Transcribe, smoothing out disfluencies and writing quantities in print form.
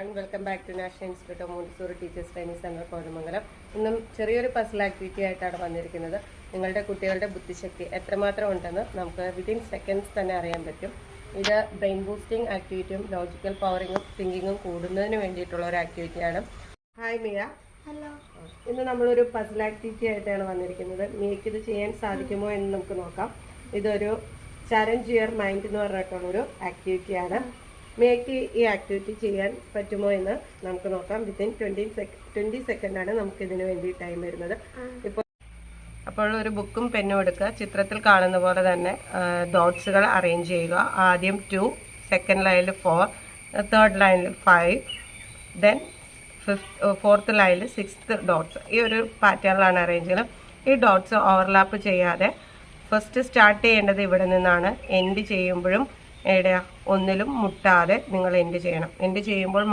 Welcome back to national institute of Montessori teachers training centre Kothamangalam. ഇന്നും ചെറിയൊരു puzzle activity ആയിട്ടാണ് വന്നിരിക്കുന്നത്. നിങ്ങളുടെ കുട്ടികളുടെ ബുദ്ധിശക്തി എത്രമാത്രം ഉണ്ടെന്ന് നമുക്ക് വിതിൻ സെക്കൻഡ്സ് തന്നെ അറിയാൻ പറ്റും. ഇത് ബ്രെയിൻ ബൂസ്റ്റിംഗ് ആക്ടിവിറ്റിയും ലോജിക്കൽ പവറിങ്ങും തിങ്കിങ്ങും കൂടുന്നതിന് വേണ്ടിയിട്ടുള്ള ഒരു ആക്ടിവിറ്റിയാണ്. ഹായ് മിയ. ഹലോ. ഇന്ന് നമ്മളൊരു പസിൽ ആക്ടിവിറ്റി ആയിട്ടാണ് വന്നിരിക്കുന്നത്. മിയയ്ക്ക് ഇത് ചെയ്യാൻ സാധിക്കുമോ എന്ന് നമുക്ക് നോക്കാം. ഇതൊരു ചാലഞ്ച് യുവർ മൈൻഡ് എന്ന് പറഞ്ഞിട്ടുള്ളൊരു ആക്ടിവിറ്റിയാണ്. മിയയ്ക്ക് ഈ ആക്ടിവിറ്റി ചെയ്യാൻ പറ്റുമോ എന്ന് നമുക്ക് നോക്കാം. വിത്തിൻ 20 സെക്കൻഡാണ് നമുക്ക് ഇതിന് വേണ്ടി ടൈം വരുന്നത്. അപ്പോൾ ഒരു ബുക്കും പെന്നും എടുക്കുക. ചിത്രത്തിൽ കാണുന്ന പോലെ തന്നെ ഡോട്ട്സുകൾ അറേഞ്ച് ചെയ്യുക. ആദ്യം 2, സെക്കൻഡ് ലൈനിൽ 4, തേർഡ് ലൈനിൽ 5, ദെൻ ഫോർത്ത് ലൈനിൽ 6 ഡോട്ട്സ്. ഈ ഒരു പാറ്റേണിലാണ് അറേഞ്ച് ചെയ്യുന്നത്. ഈ ഡോട്ട്സ് ഓവർലാപ്പ് ചെയ്യാതെ ഫസ്റ്റ് സ്റ്റാർട്ട് ചെയ്യേണ്ടത് ഇവിടെ നിന്നാണ്. എൻഡ് ചെയ്യുമ്പോഴും ഒന്നിലും മുട്ടാതെ നിങ്ങൾ എൻഡ് ചെയ്യണം. എൻഡ് ചെയ്യുമ്പോൾ